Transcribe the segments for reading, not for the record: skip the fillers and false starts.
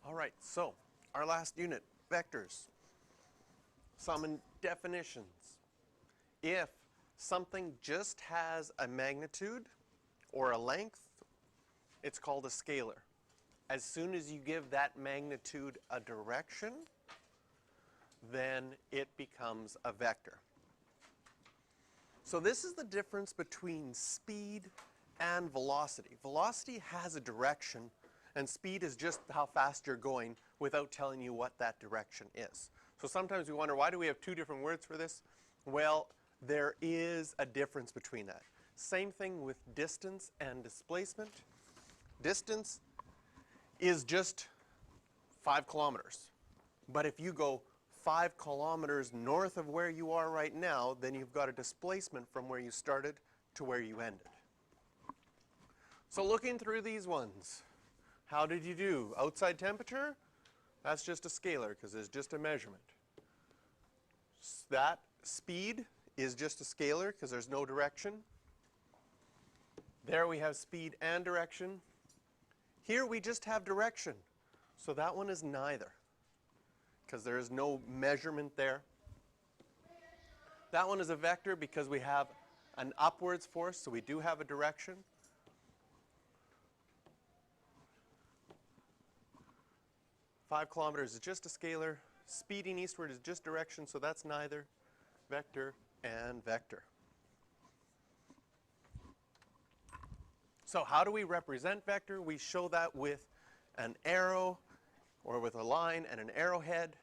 All right, so our last unit, vectors. Some definitions. If something just has a magnitude or a length, it's called a scalar. As soon as you give that magnitude a direction, then it becomes a vector. So this is the difference between speed and velocity. Velocity has a direction, and speed is just how fast you're going without telling you what that direction is. So sometimes we wonder, why do we have two different words for this? Well, there is a difference between that. Same thing with distance and displacement. Distance is just 5 kilometers. But if you go 5 kilometers north of where you are right now, then you've got a displacement from where you started to where you ended. So looking through these ones, how did you do? Outside temperature? That's just a scalar because it's just a measurement. That speed is just a scalar because there's no direction. There we have speed and direction. Here we just have direction. So that one is neither because there is no measurement there. That one is a vector because we have an upwards force, so we do have a direction. Five kilometers is just a scalar. Speeding eastward is just direction, so that's neither. Vector and vector. So how do we represent vector? We show that with an arrow or with a line and an arrowhead.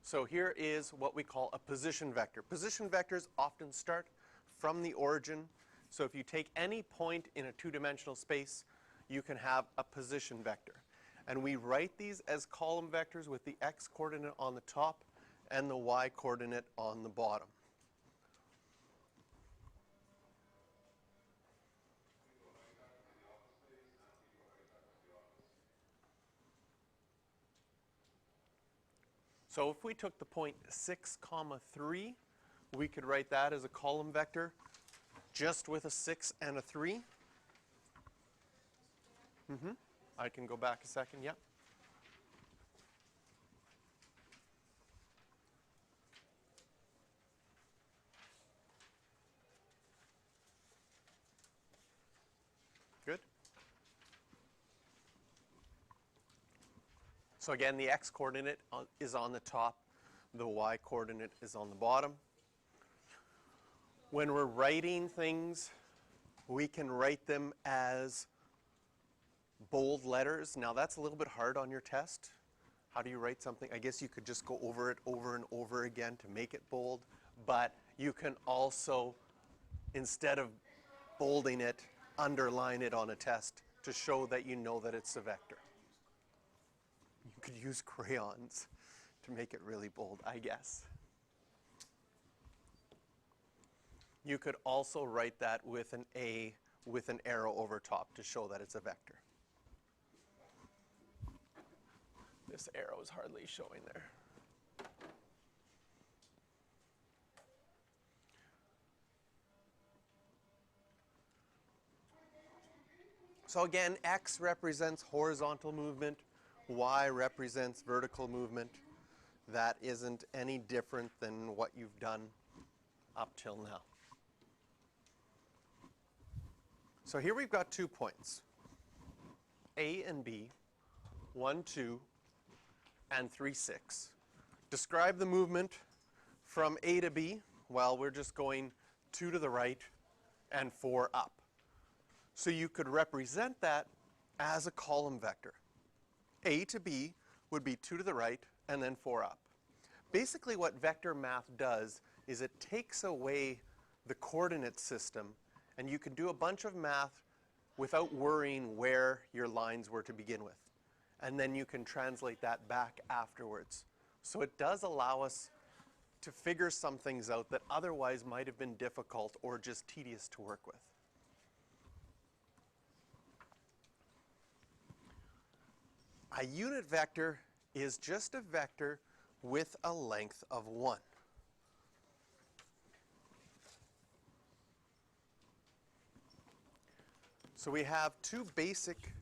So here is what we call a position vector. Position vectors often start from the origin. So if you take any point in a two-dimensional space, you can have a position vector. And we write these as column vectors with the x-coordinate on the top and the y-coordinate on the bottom. So if we took the point 6, 3, we could write that as a column vector just with a 6 and a 3. I can go back a second, yep. Good. So again, the x-coordinate is on the top, the y-coordinate is on the bottom. When we're writing things, we can write them as bold letters. Now that's a little bit hard on your test. How do you write something? I guess you could just go over it over and over again to make it bold, but you can also, instead of bolding it, underline it on a test to show that you know that it's a vector. You could use crayons to make it really bold, I guess. You could also write that with an A with an arrow over top to show that it's a vector. This arrow is hardly showing there. So again, X represents horizontal movement, Y represents vertical movement. That isn't any different than what you've done up till now. So here we've got 2 points, A and B, 1, 2, and 3, 6. Describe the movement from A to B. Well, we're just going 2 to the right and 4 up. So you could represent that as a column vector. A to B would be 2 to the right and then 4 up. Basically what vector math does is it takes away the coordinate system, and you can do a bunch of math without worrying where your lines were to begin with. And then you can translate that back afterwards. So it does allow us to figure some things out that otherwise might have been difficult or just tedious to work with. A unit vector is just a vector with a length of 1. So we have two basic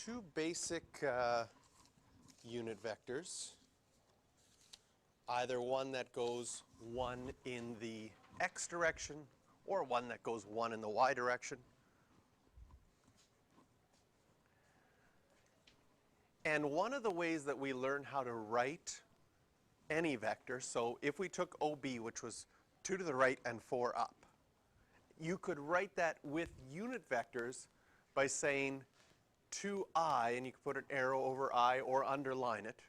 two basic unit vectors, either one that goes one in the x direction or one that goes one in the y direction. And one of the ways that we learn how to write any vector, so if we took OB, which was 2 to the right and 4 up, you could write that with unit vectors by saying 2I, and you could put an arrow over I or underline it,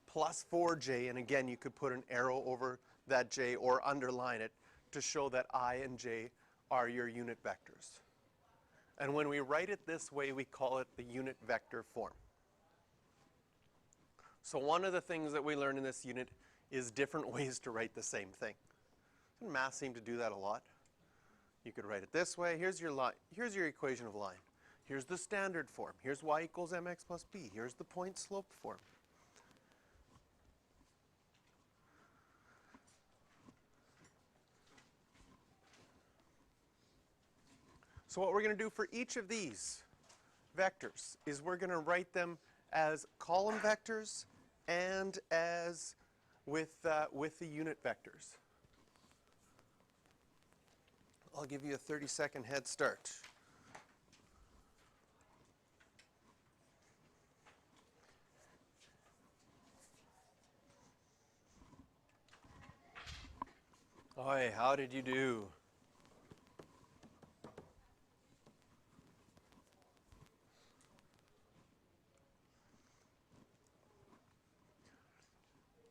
plus 4j, and again you could put an arrow over that j or underline it to show that I and j are your unit vectors. And when we write it this way, we call it the unit vector form. So one of the things that we learn in this unit is different ways to write the same thing. And math seems to do that a lot. You could write it this way. Here's your line. Here's your equation of line. Here's the standard form. Here's y equals mx plus b. Here's the point slope form. So what we're going to do for each of these vectors is we're going to write them as column vectors and as with the unit vectors. I'll give you a 30-second head start. Oi, how did you do?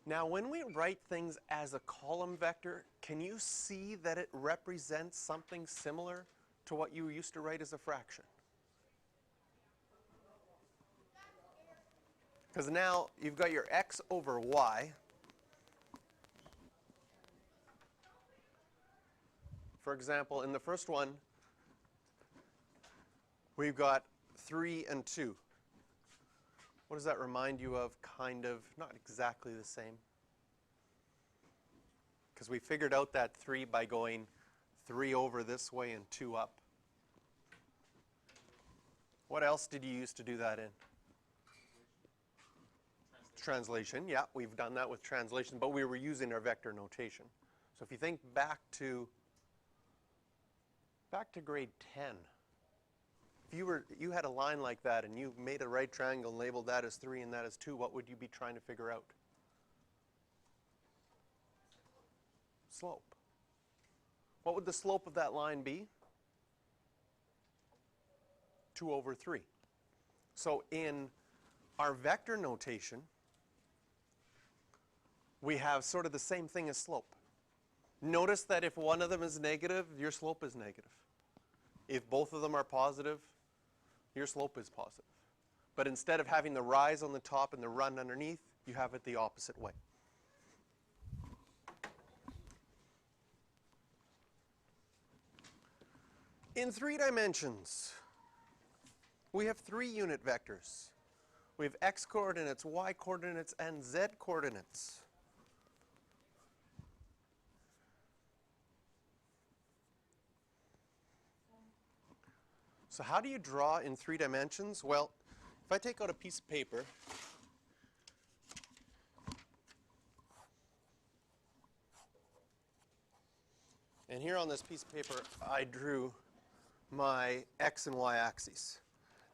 Now, when we write things as a column vector, can you see that it represents something similar to what you used to write as a fraction? Because now you've got your x over y. For example, in the first one, we've got 3 and 2. What does that remind you of? Kind of, not exactly the same. Because we figured out that 3 by going 3 over this way and 2 up. What else did you use to do that in? Translation, yeah, we've done that with translation, but we were using our vector notation. So if you think back to grade 10, if you had a line like that and you made a right triangle and labeled that as 3 and that as 2, what would you be trying to figure out? Slope. What would the slope of that line be? 2 over 3. So in our vector notation, we have sort of the same thing as slope. Notice that if one of them is negative, your slope is negative. If both of them are positive, your slope is positive. But instead of having the rise on the top and the run underneath, you have it the opposite way. In 3 dimensions, we have 3 unit vectors. We have x coordinates, y coordinates, and z coordinates. So how do you draw in 3 dimensions? Well, if I take out a piece of paper, and here on this piece of paper I drew my x and y axes.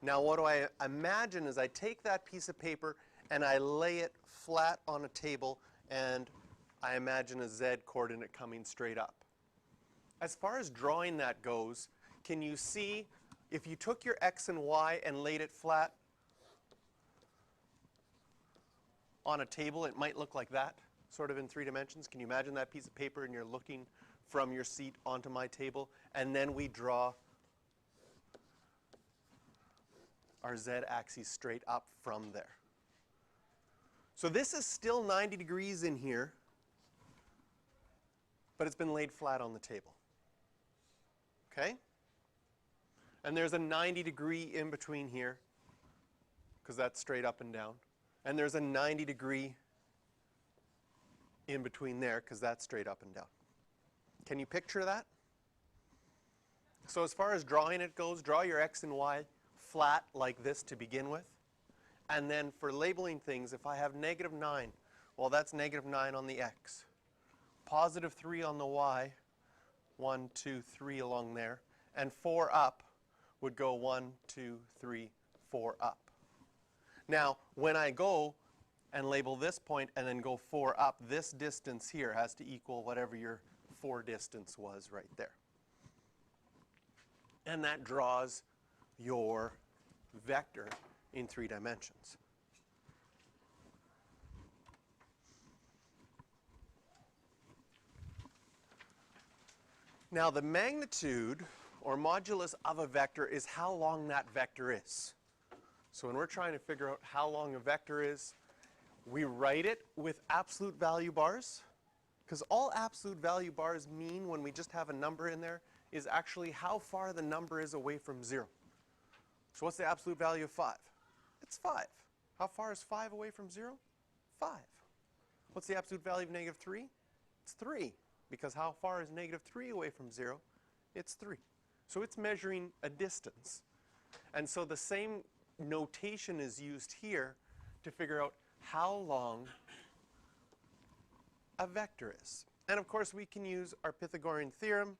Now what do I imagine is I take that piece of paper and I lay it flat on a table, and I imagine a z coordinate coming straight up. As far as drawing that goes, can you see if you took your x and y and laid it flat on a table, it might look like that, sort of in 3 dimensions? Can you imagine that piece of paper and you're looking from your seat onto my table, and then we draw our z-axis straight up from there. So this is still 90 degrees in here, but it's been laid flat on the table. Okay? And there's a 90 degree in between here, because that's straight up and down. And there's a 90 degree in between there, because that's straight up and down. Can you picture that? So as far as drawing it goes, draw your x and y flat like this to begin with. And then for labeling things, if I have -9, well, that's -9 on the x. +3 on the y, 1, 2, 3 along there. And 4 up would go 1, 2, 3, 4 up. Now, when I go and label this point and then go 4 up, this distance here has to equal whatever your 4 distance was right there. And that draws your vector in 3 dimensions. Now, the magnitude or modulus of a vector is how long that vector is. So when we're trying to figure out how long a vector is, we write it with absolute value bars, because all absolute value bars mean when we just have a number in there is actually how far the number is away from 0. So what's the absolute value of 5? It's 5. How far is 5 away from 0? 5. What's the absolute value of -3? It's 3. Because how far is -3 away from 0? It's 3. So it's measuring a distance. And so the same notation is used here to figure out how long a vector is. And of course, we can use our Pythagorean theorem.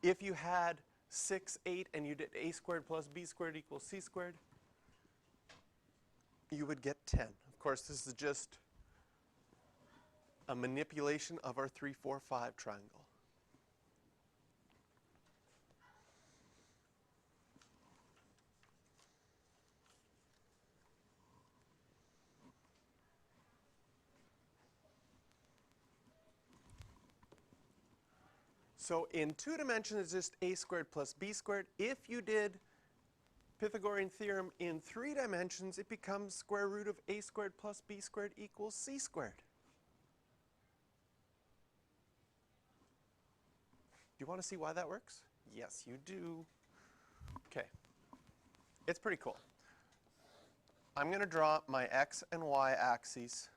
If you had 6, 8, and you did a squared plus b squared equals c squared, you would get 10. Of course, this is just a manipulation of our 3, 4, 5 triangle. So in 2 dimensions, it's just a squared plus b squared. If you did Pythagorean theorem in 3 dimensions, it becomes square root of a squared plus b squared equals c squared. Do you want to see why that works? Yes, you do. Okay. It's pretty cool. I'm going to draw my x and y axes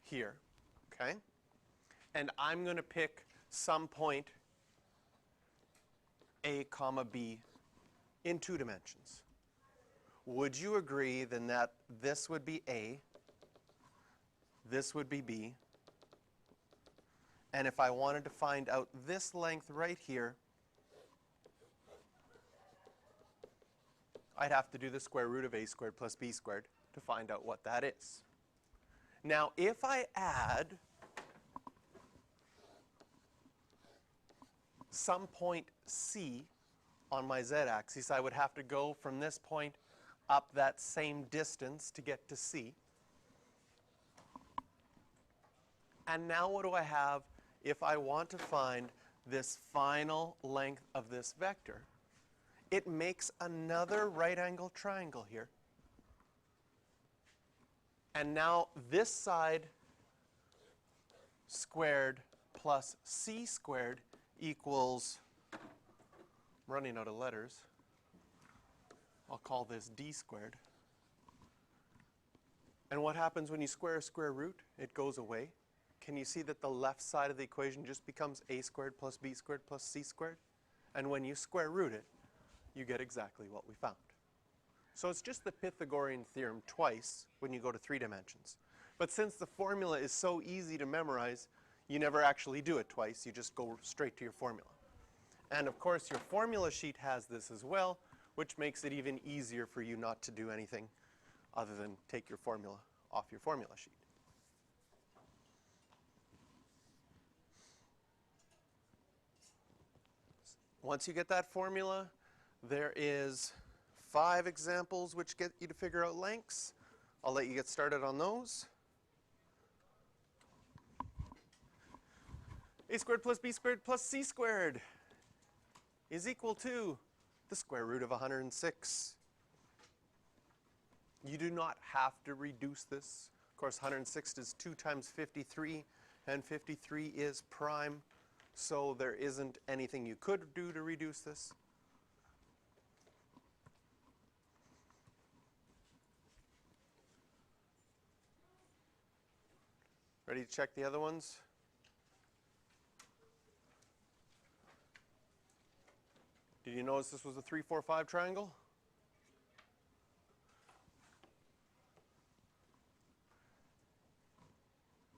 here, okay? And I'm going to pick some point a comma b in 2 dimensions. Would you agree then that this would be a, this would be b, and if I wanted to find out this length right here, I'd have to do the square root of a squared plus b squared to find out what that is. Now, if I add some point C on my z-axis, I would have to go from this point up that same distance to get to C. And now what do I have if I want to find this final length of this vector? It makes another right-angled triangle here. And now this side squared plus c squared equals, I'm running out of letters, I'll call this d squared. And what happens when you square a square root? It goes away. Can you see that the left side of the equation just becomes a squared plus b squared plus c squared? And when you square root it, you get exactly what we found. So it's just the Pythagorean theorem twice when you go to 3 dimensions. But since the formula is so easy to memorize, you never actually do it twice. You just go straight to your formula. And of course, your formula sheet has this as well, which makes it even easier for you not to do anything other than take your formula off your formula sheet. Once you get that formula, there is 5 examples which get you to figure out lengths. I'll let you get started on those. A squared plus b squared plus c squared is equal to the square root of 106. You do not have to reduce this. Of course, 106 is 2 times 53, and 53 is prime, so there isn't anything you could do to reduce this. Ready to check the other ones? Did you notice this was a 3, 4, 5 triangle?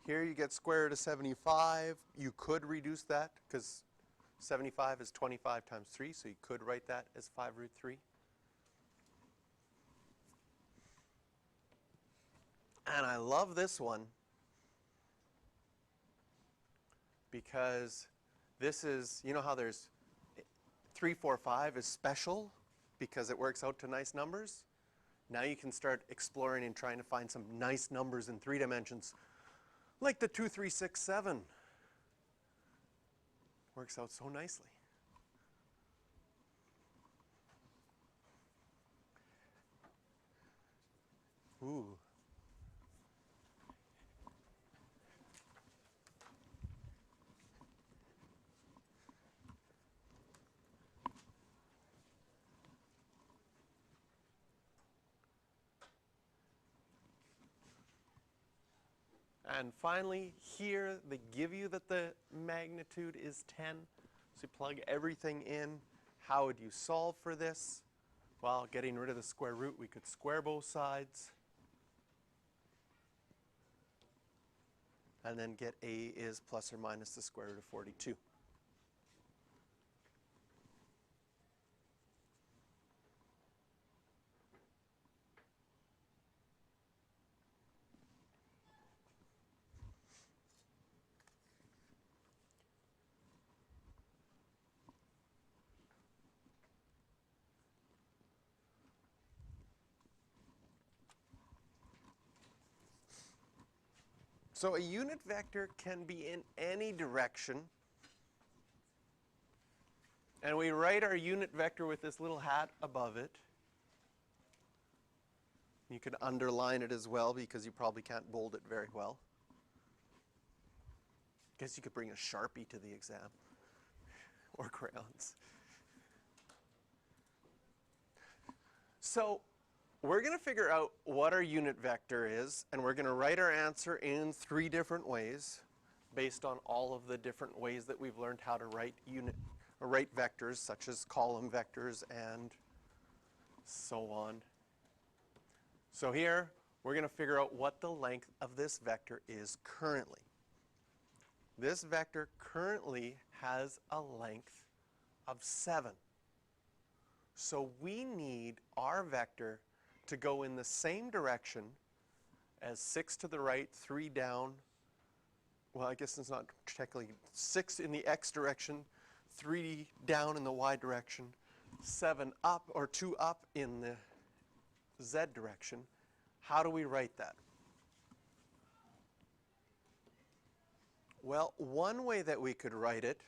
Here you get square root of 75. You could reduce that because 75 is 25 times 3, so you could write that as 5 root 3. And I love this one because this is, you know how there's 3, 4, 5 is special because it works out to nice numbers? Now you can start exploring and trying to find some nice numbers in 3 dimensions, like the 2, 3, 6, 7. Works out so nicely. Ooh. And finally, here they give you that the magnitude is 10. So you plug everything in. How would you solve for this? Well, getting rid of the square root, we could square both sides. And then get a is plus or minus the square root of 42. So a unit vector can be in any direction. And we write our unit vector with this little hat above it. You could underline it as well because you probably can't bold it very well. Guess you could bring a Sharpie to the exam or crayons. So we're going to figure out what our unit vector is, and we're going to write our answer in 3 different ways based on all of the different ways that we've learned how to write vectors, such as column vectors and so on. So here, we're going to figure out what the length of this vector is currently. This vector currently has a length of 7. So we need our vector to go in the same direction as 6 to the right, 3 down. Well, I guess it's not technically 6 in the x direction, 3 down in the y direction, 7 up or 2 up in the z direction. How do we write that? Well, one way that we could write it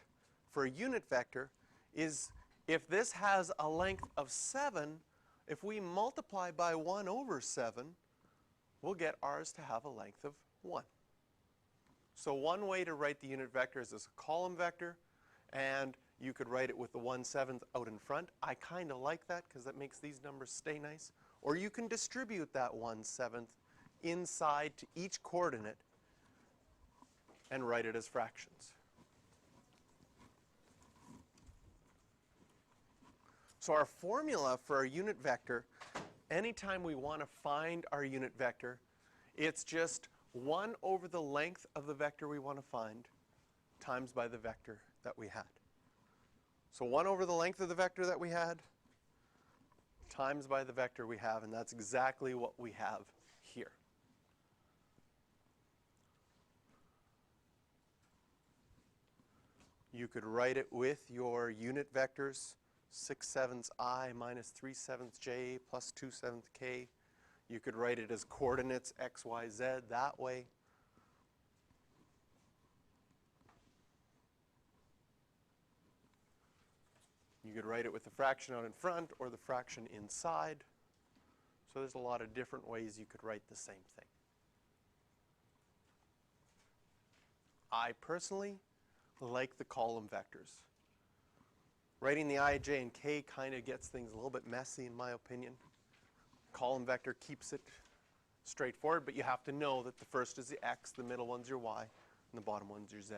for a unit vector is if this has a length of 7, if we multiply by 1 over 7, we'll get ours to have a length of 1. So one way to write the unit vector is as a column vector, and you could write it with the 1/7 out in front. I kind of like that because that makes these numbers stay nice. Or you can distribute that 1/7 inside to each coordinate and write it as fractions. So our formula for our unit vector, anytime we want to find our unit vector, it's just 1 over the length of the vector we want to find times by the vector that we had. So 1 over the length of the vector that we had times by the vector we have, and that's exactly what we have here. You could write it with your unit vectors, 6/7 I minus 3/7 j plus 2/7 k. You could write it as coordinates x, y, z that way. You could write it with the fraction out in front or the fraction inside. So there's a lot of different ways you could write the same thing. I personally like the column vectors. Writing the I, j, and k kind of gets things a little bit messy in my opinion. Column vector keeps it straightforward, but you have to know that the first is the x, the middle one's your y, and the bottom one's your z.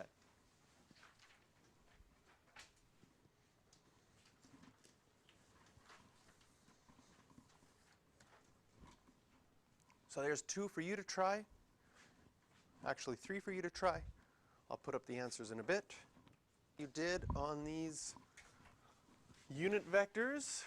So there's 2 for you to try. Actually, 3 for you to try. I'll put up the answers in a bit. You did on these unit vectors.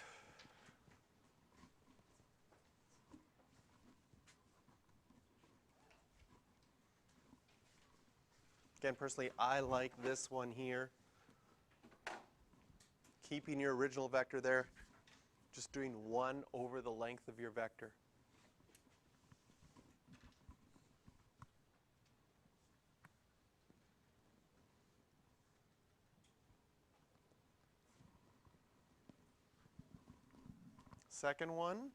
Again, personally, I like this one here. Keeping your original vector there, just doing 1 over the length of your vector. Second one,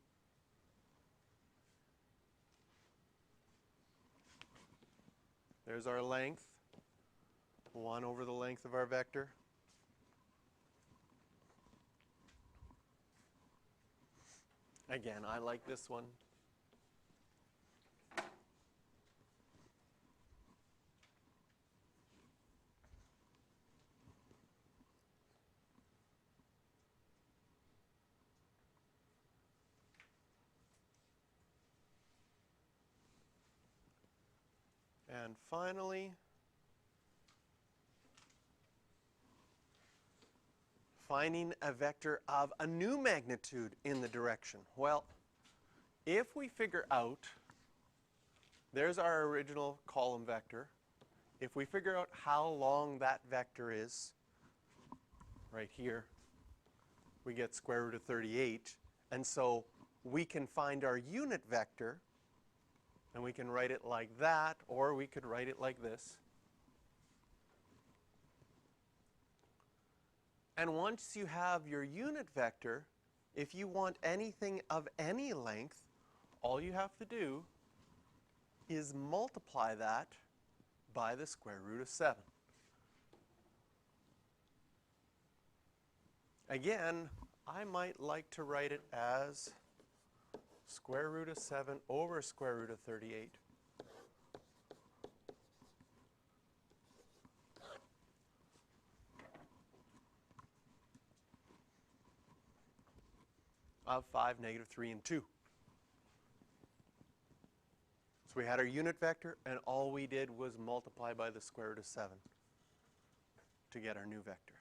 there's our length, 1 over the length of our vector. Again, I like this one. And finally, finding a vector of a new magnitude in the direction. Well, if we figure out, there's our original column vector. If we figure out how long that vector is, right here, we get square root of 38. And so we can find our unit vector, and we can write it like that, or we could write it like this. And once you have your unit vector, if you want anything of any length, all you have to do is multiply that by the square root of 7. Again, I might like to write it as square root of 7 over square root of 38. Of 5, negative 3, and 2. So we had our unit vector, and all we did was multiply by the square root of 7 to get our new vector.